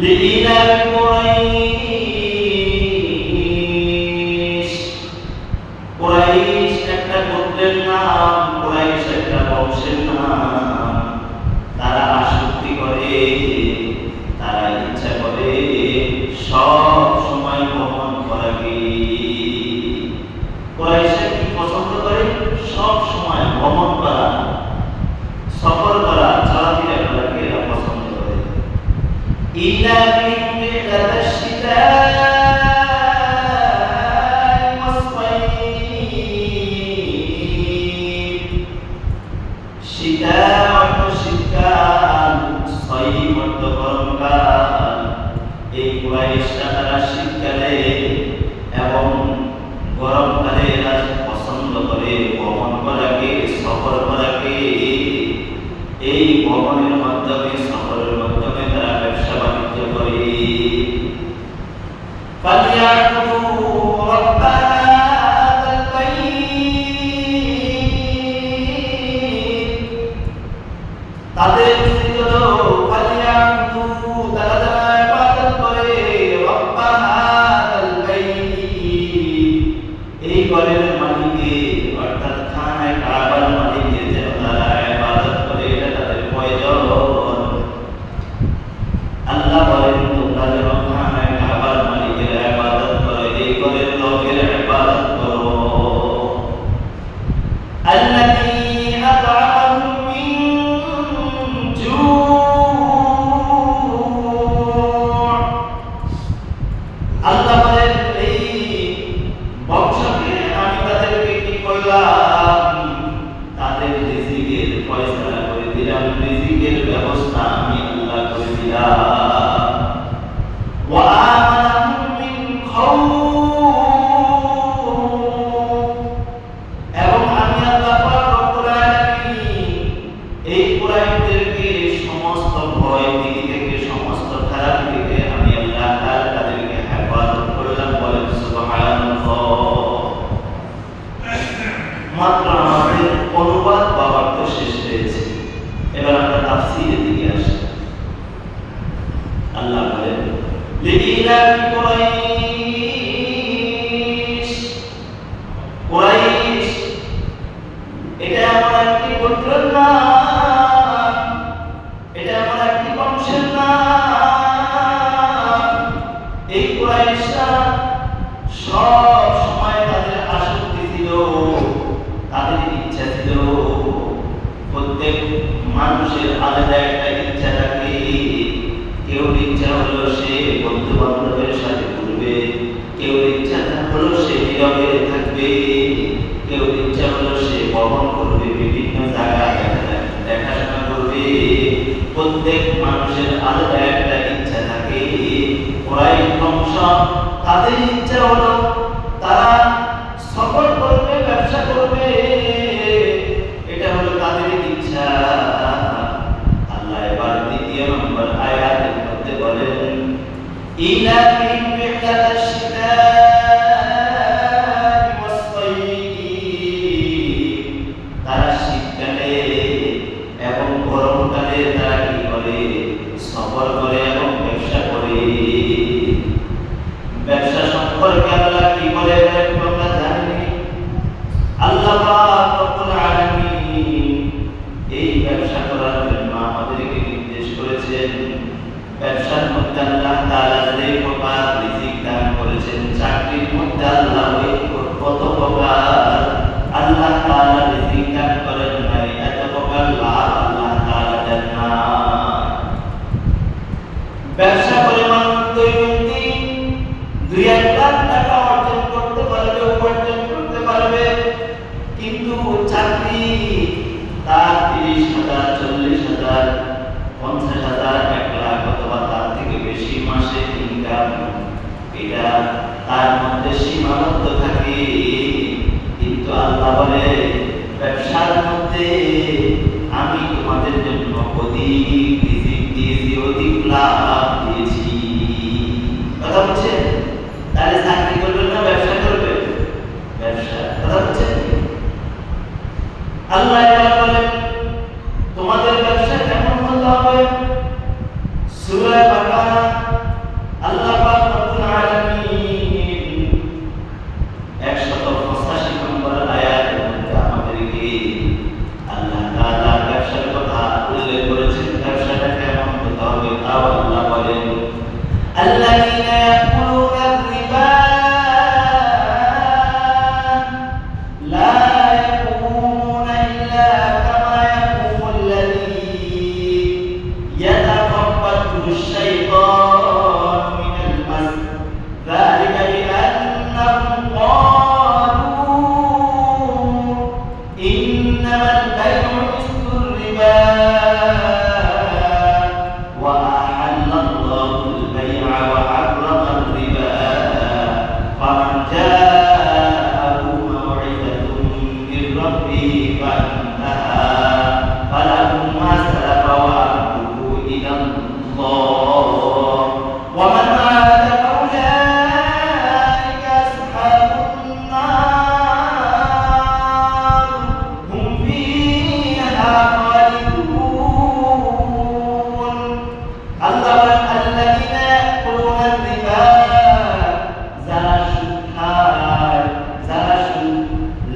لإيلاف قريش قريش একটা গোত্রের নাম, কুরাইশ একটা বংশের নাম। তারা আসক্তি করে, তারা ইচ্ছা করে সব সময় ভ্রমণ করাকে। কুরাইশরা কি পছন্দ করে? সব সময় ভ্রমণ করা, সফর করা, চলাফেরা করাকে এরা পছন্দ করে। ইলা মিন বি'দাশ শিতা শীতা অর্থ শীতকাল, সয়ীম অর্থ গরমকাল। এই কুরাইশরা তারা শীতকালে এবং গরমকালে এরা পছন্দ করে ভ্রমণ করাকে, সফর করাকে। এই ভ্রমণের মাধ্যমে, সফরের মাধ্যমে তারা ব্যবসা বাণিজ্য করে। ফালিয়াকুতু রাব্বা তাদের উচিত হলো ফালিয়াকুতু তারা যারা ইবাদত করে রব্বা হাযাল বাইত, এই ঘরের মালিককে অর্থাৎ খানায়ে কাবার মালিককে যেন তারা ইবাদত করে, এটা তাদের প্রয়োজন। আল্লাহ বলেন তোমরা যেন খানায়ে কাবার মালিকের ইবাদত করো, এই ঘরের লোকের ইবাদত করো। আল্লাযী আত'আমাহুম আল্লাহ বলেন এই বংশকে আমি তাদেরকে কি করলাম? তাদের রিজিকের ফয়সালা করে দিলাম, রিজিকের ব্যবস্থা আমি আল্লাহ করে দিলাম। ওয়া আমানাহুম মিন খাউফ, এবং আমি আল্লাহ পাক রব্বুল আলামিন এই কুরাইশদেরকে সমস্ত ভয় দিক থেকে, সমস্ত খারাপ থেকে আমি আল্লাহ তাআলা তাদেরকে হেফাজত করলাম। বলেন সুবহানাল্লাহ। মাত্র আমাদের অনুবাদ বা অর্থ শেষ হয়েছে, এবার আমরা তাফসীরের দিকে আসি। আল্লাহ বলেন লিইলাফ কুরাইশ, কুরাইশ এটা আমার একটি গোত্রের নাম, এটা আমার একটি বংশের নাম। এই কুরাইশরা সব সময় তাদের আসক্তি ছিল, তাদের ইচ্ছা ছিল। প্রত্যেক মানুষের আলাদা একটা ইচ্ছা থাকে। কেউ ইচ্ছা হলো সে বন্ধু বান্ধবের সাথে ঘুরবে, কেউ ইচ্ছা হলো সে নীরবে থাকবে, কেউ ইচ্ছা হলো সে ভ্রমণ করবে, বিভিন্ন জায়গা দেখাশোনা করবে। প্রত্যেক মানুষের আলাদা একটা ইচ্ছা থাকে। কুরাইশ বংশ তাদের ইচ্ছা হলো তারা সফর করবে, ব্যবসা করবে, এটা হলো তাদের ইচ্ছা। আল্লাহ এবার দ্বিতীয় নম্বর আয়াতের মধ্যে বলেন ইলা মিন বি'দাশ শিতা ওয়াস সাইয়্যিব, তারা শীতকালে এবং গরমকালে তারা কি করে? সফর করে এবং ব্যবসা করে। ব্যবসা সম্পর্কে আল্লাহ কি বলে আমরা জানি। আল্লাহ পাক রব্বুল আলামিন এই ব্যবসা করার জন্য আমাদেরকে নির্দেশ করেছেন। ব্যবসার মধ্যে আল্লাহ তাআলা যে প্রকার রিজিক দান করেছেন, চাকরির মধ্যে আল্লাহ কত প্রকার আল্লাহ তাআলা রিজিক দান করেন নাই, এত প্রকার লাভ আল্লাহ তাআলা দেন না। ব্যবসা করে মানুষ দৈনন্দিন 2-1 লাখ টাকা অর্জন করতে পারবে, উপার্জন করতে পারবে। কিন্তু চাকরি তার 30,000, 40,000, 50,000, 1 লাখ অথবা তার থেকে বেশি মাসে ইনকাম, এটা তার মধ্যে সীমাবদ্ধ থাকে। কিন্তু আল্লাহ বলে ব্যবসার মধ্যে আমি তোমাদের জন্য অধিক রিজিক দিয়েছি, অধিক লাভ দিয়েছি। কথা বলছেন? তাহলে চাকরি করবেন না ব্যবসা করবে? ব্যবসা। কথা বলছেন? আল্লাহ এবার বলেন তোমাদের ব্যবসা কেমন হতে হবে? সূরা বাকারা الذين يأكلون الربا لا يقومون إلا كما يقوم الذي يتخبطه الشيطان من المس ذلك بأنهم قالوا إنما البيع مثل الربا وأحل الله البيع وحرم الربا فمن جاءه موعظة من ربه فانتهى فله ما سلف وأمره إلى الله ومن عاد فأولئك أصحاب النار هم فيها خالدون. الله الذين يأكلون الربا যারা সুদ খায়, যারা সুদ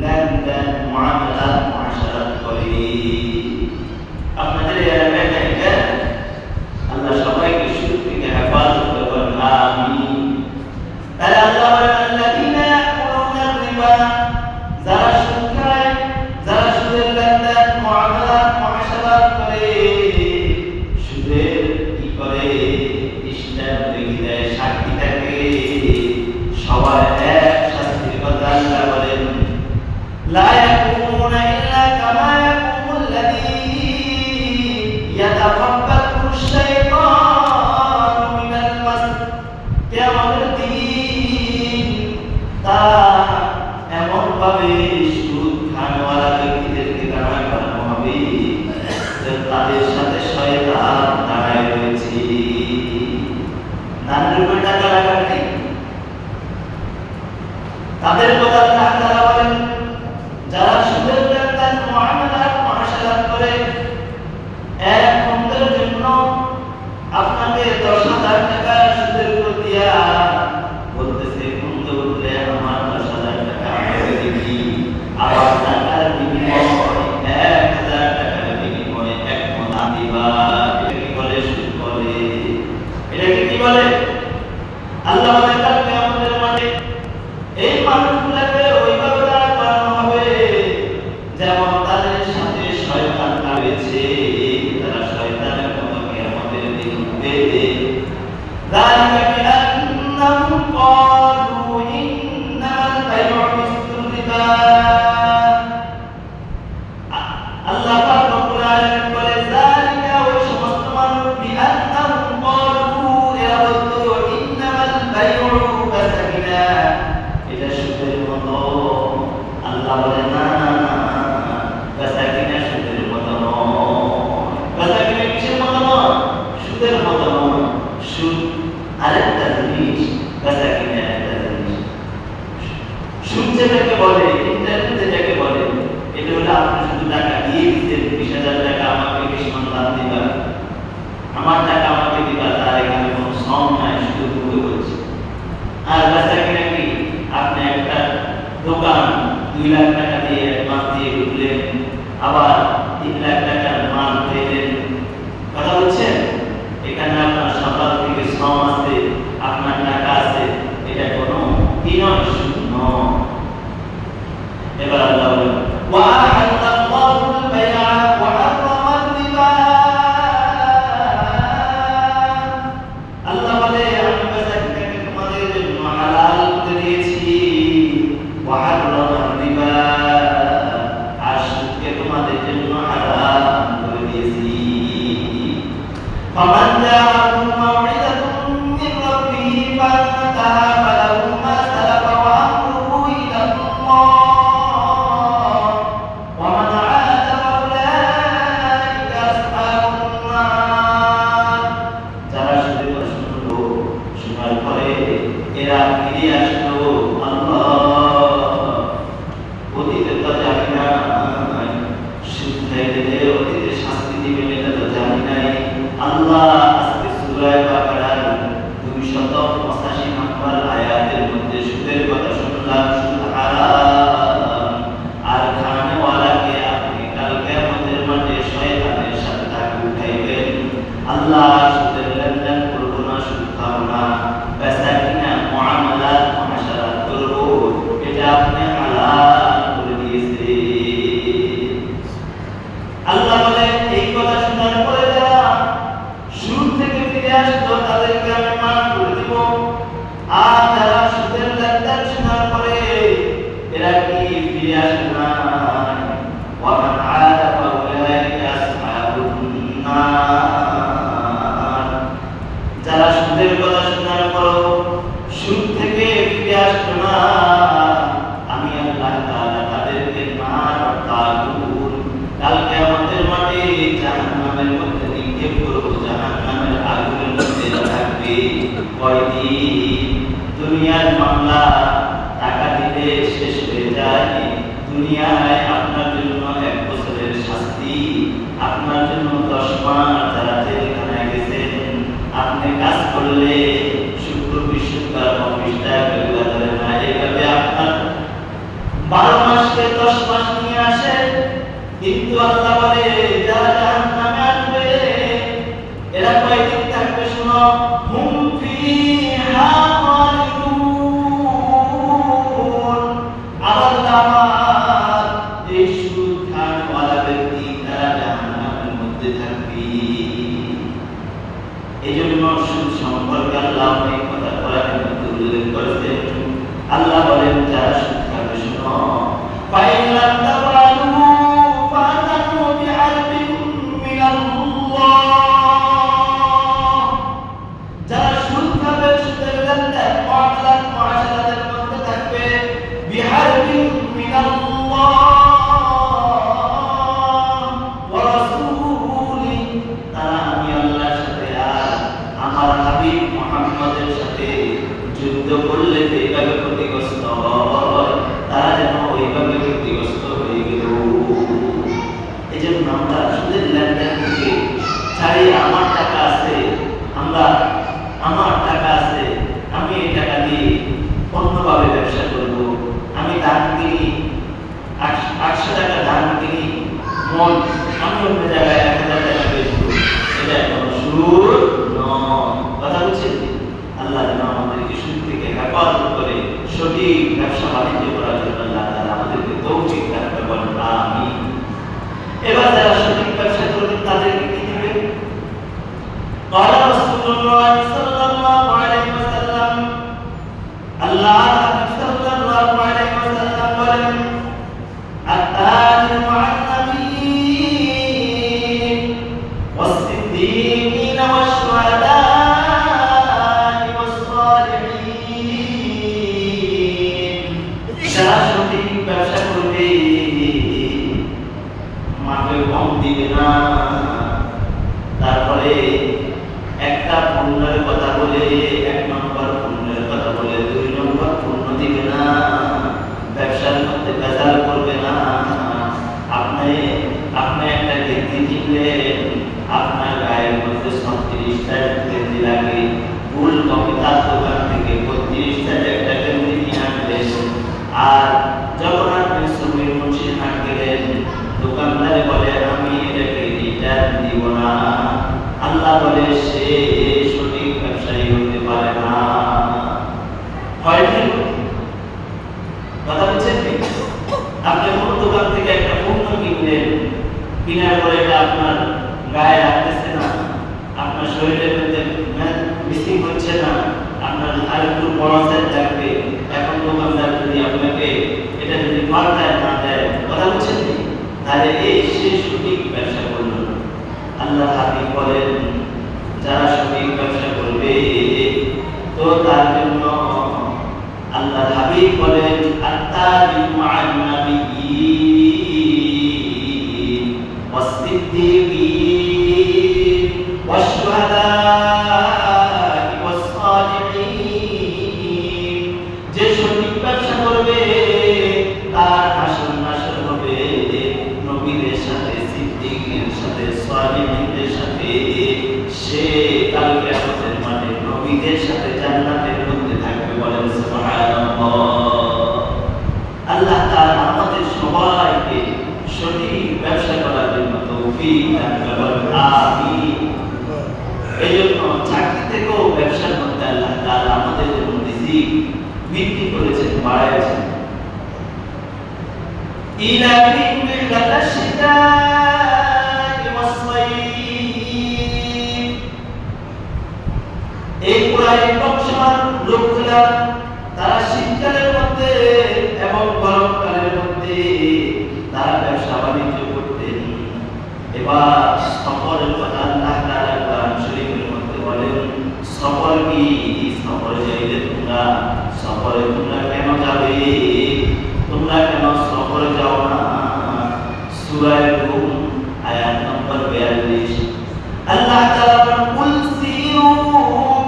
লেনদেন মুআমালাত মুআশারাত করে। আপনাদের এলাকায় দেখেন আল্লাহ সবাইকে সুদ থেকে হেফাজত করবেন, আমিন। তাহলে আল্লাহ বলেন আল্লাযীনা ইয়াকুলুনা রিবা, যারা সুদ খায়, যারা সুদের লেনদেন মুআমালাত মুআশারাত করে, সুদের কি করে ইসলাম দেখি দেয়, সাক্ষী থাকে, সবাই এক শাস্তির কথা আল্লাহ বলেন লা ইয়াকুমুনা ইল্লা কামা ইয়াকুমুল্লাযী ইয়াতাফাক্কারু আশ-শাইতানু মিনাল মাস। কিয়ামতের দিন তারা এমন ভাবে সুদ খানওয়ালা ব্যক্তিদেরকে দাঁড়া করানো হবে যে তাদের সাথে শয়তান দাঁড়ায় রয়েছে। নান রূপে টাকা লাগাতে তাদের কথা তারা বলেন, যারা সুদের লেনদেন মুআমালাত মুআশারাত করে, এক ঘন্টার জন্য আপনাকে 10,000 টাকা সুদের উপর দিয়া বলতেছে বন্ধ উঠলে আমার 10,000 টাকা আমাকে দিবি, আবার টাকার বিনিময়ে 1,000 টাকার বিনিময়ে এক মণা দিবা। এটা কি বলে? সুদ বলে। এটাকে কি বলে? আল্লাহ বলেন কাল কিয়ামতের মাঠে এই মানুষগুলোকে ওইভাবে দাঁড় করানো হবে যেমন তাদের সাথে শয়তান রয়েছে, তারা শয়তানের মতো কিয়ামতের দিন উঠবে। যালিকা বিআন্নাহুম ক্বালু ইন্নামাল বাই'উ মিসলুর রিবা। আল্লাহ পাক রব্বুল আলামিন বলে যালিকা, ওই সমস্ত মানুষ, বিআন্নাহুম ক্বালু, এরা বলতো ইন্নামাল বাই'উ কাসাবিনা, এটা সুদের মতো। আল্লাহ বলে না না না, কাসাবিনা সুদের মতো নয়। কাসাবিনা কিসের মতো নয়? সুদের মতো নয়। সুদ আরেকটা জিনিস, কাসাবিনা আরেকটা জিনিস। সুদ যেটাকে বলে, ইন্টারেস্ট যেটাকে বলে, এটা হলো আপনি শুধু টাকা দিয়ে দিচ্ছেন, 20,000 টাকা আমাকে বেশি দাম দিবা, আমার টাকা আমাকে দিবা, তার এখানে কোনো শ্রম নাই, শুধু ভুলে বলছি। আর কাসাবিনা কি? আপনি একটা দোকান 2 লাখ টাকা দিয়ে মাস দিয়ে ঢুকলেন, আবার 3 লাখ টাকার মাল পেলেন। কথা বলছেন? এখানে আপনার সকাল থেকে শ্রম আছে, আপনার টাকা আছে, এটা কোনো কি নয়? সুদ নয়। এবার আল্লাহ বলেন وَأَحَلَّ اللَّهُ الْبَيْعَ وَحَرَّمَ الرِّبَا। আল্লাহ বলে আমি বেচাকেনাকে তোমাদের জন্য হালাল করে দিয়েছি, وَحَرَّمَ الرِّبَا, আর সুদকে তোমাদের জন্য হারাম করে দিয়েছি। فَمَنْ جَاءَهُ مَوْعِظَةٌ مِّن رَّبِّهِ فَانتَهَى فَلَهُ مَا سَلَفَ وَأَمْرُهُ إِلَى اللَّهِ وَمَنْ عَادَ فَأُولَٰئِكَ أَصْحَابُ النَّارِ। যারা সুদের কথা শুনলো, শোনার পরে এরা ফিরে আসলো, আল্লাহ অতীতে তো জানি না, সুদ খাইলে অতীতে শাস্তি দিবেন এটা তো জানি নাই। আল্লাহ আজকে সূরা বাকারার 285 নম্বর আয়াতের মধ্যে সুদের কথা শুনলাম, সুদ হারাম। আর খানেওয়ালাকে আপনি কাল কিয়ামতের মাঠে শয়তানের সাথে তাকে উঠাইবেন। আল্লাহ সুদের লেনদেন করবো না, সুদ খাবো না। সুদের কথা শোনার পরও সুদ থেকে ফিরে আসলো না, আমি আল্লাহ তাআলা তাদেরকে নার তাগুন কাল কিয়ামতের মাঠে জাহান্নামের মধ্যে নিক্ষেপ করব। জাহান্নামের আগুনের মধ্যে থাকবে কয়দিন? দুনিয়ার মামলা টাকা দিতে শেষ হয়ে যায়। দুনিয়ায় আপনার জন্য 1 বছরের শাস্তি, আপনার জন্য 10 মাস যারা জেলখানায় গেছেন, আপনি কাজ করলে শুক্র বৃহস্পতিবার অফিসটা বেলা ধরে না, এইভাবে আপনার 12 মাসকে 10 মাস নিয়ে আসে। কিন্তু আল্লাহ বলে যারা জাহান্নামে আসবে এরা কয়দিন থাকবে শুনো, হুম ফিহা খালিদুন। আল্লাহ এই সুদ খানওয়ালা ব্যক্তি তারা জাহান্নামের মধ্যে থাকবে। এজন্য সুদ সম্পর্কে আল্লাহ অনেক কথা কোরআনের মধ্যে উল্লেখ করেছেন। আল্লাহ বলেন যারা সুদ খাবে শুনো, ফাইলাম তাফআলু ফাতানু বিহারবিন মিনাল্লাহ। যারা সুদ খাবে, সুদের লেনদেন মুআশারাতের মধ্যে থাকবে, বিহারবিন মিনাল্লাহ ওয়া রাসূলি, তারা আমি আল্লাহর সাথে আর আমার হাবিব মুহাম্মদের সাথে যুদ্ধ করলে যেভাবে ক্ষতিগ্রস্ত হয়, তারা যেন ওইভাবে ক্ষতিগ্রস্ত হয়ে গেল। এই জন্য আমরা সুদের লেনদেন থেকে ছাড়ি, আমার টাকা আছে, আমার টাকা আছে, আমি এই টাকা দিয়ে অন্যভাবে ব্যবসা করব। আমি ধান কিনি 800 টাকা, ধান কিনি মন, আমি অন্য জায়গায় 1000 টাকা বেচবো, এটা কোনো সুদ নয়। কথা বুঝছেন? আল্লাহ যেন আমাদেরকে সুদ থেকে হেফাজত করে সঠিক ব্যবসা বাণিজ্য করার জন্য আল্লাহ তাআলা আমাদেরকে তৌফিক দান করুন, আমিন। এবার যারা সঠিক ব্যবসা করবেন তাদেরকে কি দিবেন? قال رسول الله صلى الله عليه وسلم, আল্লাহ সাল্লাল্লাহু আলাইহি ওয়াসাল্লাম বলেন, আত-তাজিরু মা'আন নাবিয়্যিন ওয়াস-সিদ্দীকিন ওয়াশ-শুহাদা'i ওয়াস-সালিহিন। যারা সঠিক ব্যবসা করবে মাকে কম দিবে না। তারপরে একটা পুণ্যের কথা বলে, 1 নম্বর পুণ্যের কথা বলে 2 নম্বর পুণ্য দিবে না। ব্যবসার মধ্যে ভেজাল করবে না। আপনি একটা গেঞ্জি কিনলেন, আপনার গায়ের মধ্যে 36টা গেঞ্জি লাগে, ফুল কবিতার দোকান থেকে 32টা একটা গেঞ্জি কিনে আনলেন। আর যখন আপনি সুবির মুন্সির হাট গেলেন, দোকানদার বলে আমি এটাকে রিটার্ন দিব না। আল্লাহ বলে সে সঠিক ব্যবসায়ী হতে পারে না। হয়নি? কথা বলছেন? আপনি কোন দোকান থেকে একটা পণ্য কিনলেন, কেনার পরে এটা আপনার গায়ে লাগতেছে না, আপনার শরীরের মধ্যে মিসিং হচ্ছে না, আপনার আর একটু বড় সাইজ লাগবে। এখন দোকানদার যদি আপনাকে এটা যদি পাল্টায় না দেয়, কথা বলছেন, তাহলে এই সে সঠিক ব্যবসা করলো। আল্লাহ হাবিব বলেন যারা সঠিক ব্যবসা করবে তো তার জন্য আল্লাহ হাবিব বলেন আত-তাজিরু মা'আন নাবিয়্যিন ওয়াস-সিদ্দীকিন ওয়াশ-শুহাদা'i ওয়াস-সালিহিন। যে সঠিক ব্যবসা করবে তার হাসর নাসর হবে নবীদের সাথে, সিদ্দীকদের সাথে, সালিহিনদের সাথে। সে কাল কিয়ামতের মাঠে নবীদের সাথে জান্নাতের মধ্যে থাকবে। বলেন সুবহানাল্লাহ। আল্লাহ তাআলা আমাদের সবাইকে সঠিক ব্যবসা করার জন্য তৌফিক দান করুন, আমিন। এইজন্য চাকরি থেকেও ব্যবসার মধ্যে আল্লাহ তাআলা আমাদের জন্য রিজিক বৃদ্ধি করেছেন, বাড়াইছেন। ইলাহিম বিল শিতা'i ওয়াস-সাইফ। এই পুরাই বংশমান লোকগুলা তারা শীতকালের মধ্যে এবং গরমকালের মধ্যে তারা ব্যবসা বাণিজ্য করতেন। এবার সফরের কথা আল্লাহ তাআলা কোরআন শরীফের মধ্যে বলেন, সফর কি নবী সফরে যাইলে সফরে তোমরা কেন যাবে? তোমরা কেন সফরে যাও না? সূরা রূম আয়াত নম্বর 42। আল্লাহ তাআলা বলেন, কুল সিরু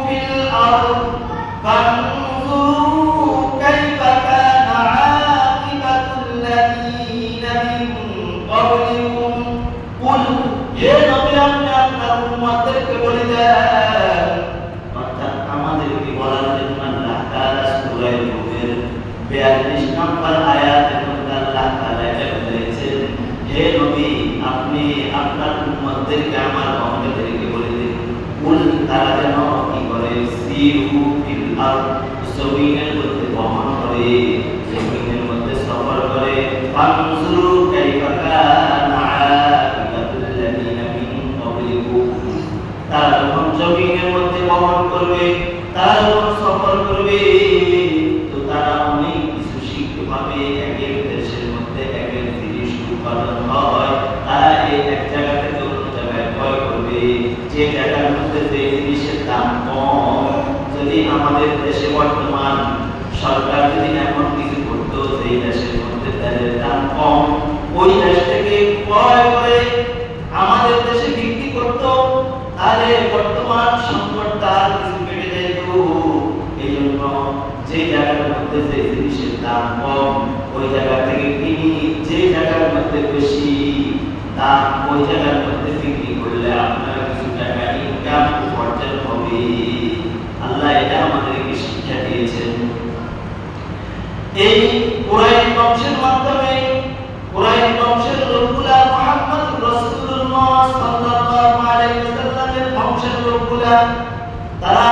ফিল আরদ ফানজুরু কাইফা কানা আকিবাতুল লাযীনা মিন ক্বাবলিকুম। কুল, হে নবী, আপনি আপনার উম্মতদেরকে বলে দেন, অর্থাৎ আমাদেরকে বলার জন্য আল্লাহ তাআলা সূরা রূমের 42 নম্বর আয়াতের মধ্যে আল্লাহ তাআলা এটা বলেছেন, হে নবী, আপনি আপনার উম্মতদেরকে, আমার উম্মতদেরকে বলে দিন, কুল, তারা যেন কি করে, সিরু ফিল আরদ, জমিনের মধ্যে ভ্রমণ করে, জমিনের মধ্যে সফর করে, ফানজুরু কাইফা কানা আকিবাতুল লাযীনা মিন ক্বাবলিকুম। তারা যখন জমিনের মধ্যে ভ্রমণ করবে, তারা যখন সফর করবে, তো তারা অনেক কিছু শিখতে পাবে। এক এক দেশের মধ্যে এক এক জিনিস উৎপাদন হয়, তারা এই এক জায়গা থেকে অন্য জায়গায় ক্রয় করবে। যে জায়গার মধ্যে যে জিনিসের দাম কম, যদি আমাদের দেশে বর্তমান সরকার যদি এমন কিছু করতো যে দেশের মধ্যে তেলের দাম কম, ওই দেশ থেকে ক্রয় করে আমাদের দেশে বিক্রি করতো, তাহলে বর্তমান সংকটটা কিছু কেটে যেত। এই জন্য যে জায়গার মধ্যে যে জিনিসের দাম কম, ওই জায়গা থেকে কিনি, যে জায়গার মধ্যে বেশি দাম, ওই জায়গার মধ্যে বিক্রি করলে আপনার কিছু টাকা ইনকাম উপার্জন হবে। আল্লাহ এটা আমাদেরকে শিক্ষা দিয়েছেন। এই কুরাইশ বংশের মাধ্যমে, কুরাইশ বংশের লোকগুলা মুহাম্মদ রাসূলুল্লাহ সাল্লাল্লাহু আলাইহি ওয়াসাল্লামের বংশের লোকগুলা, তারা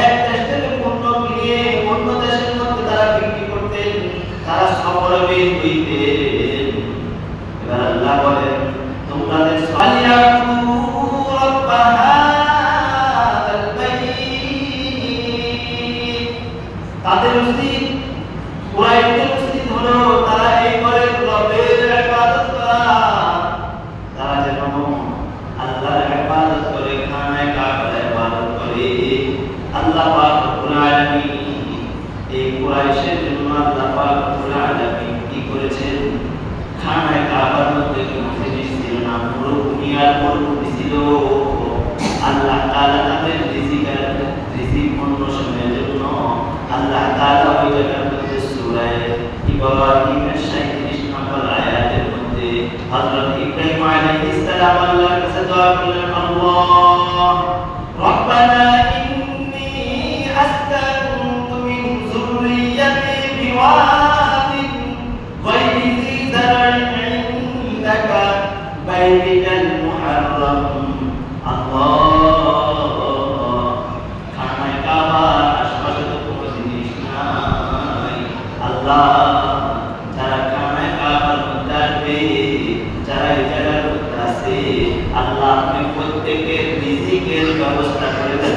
এক দেশ থেকে পণ্য কিনে অন্য দেশের মধ্যে তারা বিক্রি করতেন, তারা সফরে বের হইতেন। এবার আল্লাহ বলেন, তোমাদের সালিয়াকুতু রাব্বা হাযাল বাইত, তাদের উচিত, কুরাইশদের উচিত হলো তারা এই ঘরের রবের ইবাদত করা। তারা যেন আল্লাহর ইবাদত করে, খানায়ে কাবার ইবাদত করে। আল্লাহ পাক রব্বুল আলামিন এই কুরাইশের জন্য আল্লাহ পাক রব্বুল আলামিন কি করেছেন, খানায়ে কাবার মধ্যে কোনো জিনিস ছিল না, পুরো দুনিয়ার মরুভূমি ছিল। আল্লাহ তাআলা তাদের রিজিক অন্বেষণের জন্য আল্লাহ তাআলা ওই জায়গার মধ্যে সূরা ইব্রাহিমের 37 নম্বর আয়াতের মধ্যে হযরত ইব্রাহিম আলাইহিস সালাম আল্লাহর কাছে দোয়া করলেন, আল্লাহ রব্বানা ইন্নী আসকানতু মিন যুররিয়্যাতি বিওয়াদিন গায়রি যী যার'ইন ইনদাকা বাইতিকাল মুহাররাম। আল্লাহ, খানায়ে কাবার আশেপাশে তো কোনো জিনিস নাই। আল্লাহ, যারা খানায়ে কাবার মধ্যে আসবে, যারা এই জায়গার মধ্যে আছে, আল্লাহ আপনি প্রত্যেকের রিজিকের ব্যবস্থা করে দেন।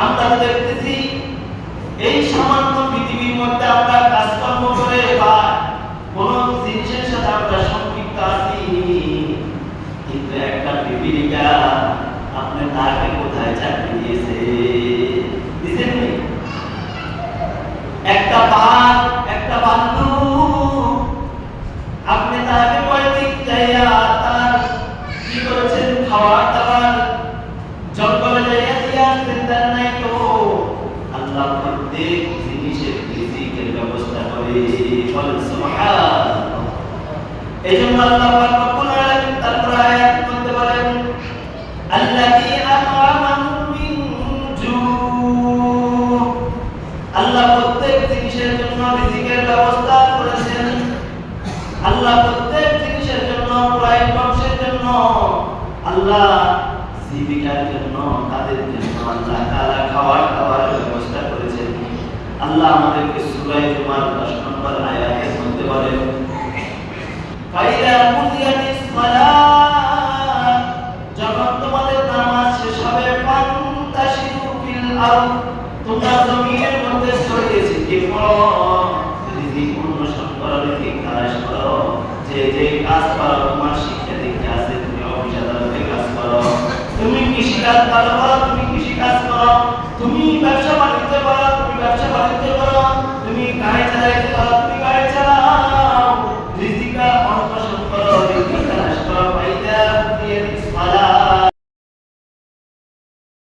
আমরা দেখতেছি এই সামান্য পৃথিবীর মধ্যে আমরা কাজকর্ম করে বা কোন জিনিসের সাথে আমরা সম্পৃক্ত আছি, কিন্তু একটা পৃথিবীটা আপনি তাকে কোথায় চাকরি দিয়েছে, দিয়েছেন নি? একটা বাঘ, একটা বান্ধু, আপনি তাকে কয়েকদিন যাইয়া তার কি করেছেন, খাওয়ার দাওয়ার জঙ্গলে যাইয়া দিয়ে আসতেন, তার নাই তো আল্লাহ প্রত্যেক জিনিসের রিজিকের ব্যবস্থা করে। বলেন সুবহানাল্লাহ। এজন্য আল্লাহ পাক রব্বুল আলামিন তার আয়াত বলতে পারেন আল্লাযী আত'আমাহুম মিন জু'। আল্লাহ প্রত্যেক জিনিসের জন্য রিজিকের ব্যবস্থা করেছেন। আল্লাহ প্রত্যেক জিনিসের জন্য, প্রায় বংশের জন্য, আল্লাহ জীবিকার জন্য, তাদের জন্য আল্লাহ তাআলা খাওয়ার দাওয়ার ব্যবস্থা করেছেন। আল্লাহ আমাদেরকে সূরা জুমার 10 নম্বর আয়াতে বলতে বলেন ফাইদা কুদিয়াতিস সালাত, যখন তোমাদের নামাজ শেষ হবে, ফান্তাশিরু ফিল আরদ, তোমরা জমিনের মধ্যে ছড়িয়ে ছিটিয়ে পড়ো, রিজিক অন্বেষণ করো, রিজিক তালাশ করো, যে যে কাজ পারো, তোমার শিক্ষা দীক্ষা আছে, তুমি অফিস আদালতে কাজ করো, তুমি কৃষি কাজ পারো, তুমি কৃষি কাজ করো, তুমি ব্যবসা বাণিজ্য করো, তুমি ব্যবসা বাণিজ্য করো, তুমি গাড়ি চালাইতে পারো,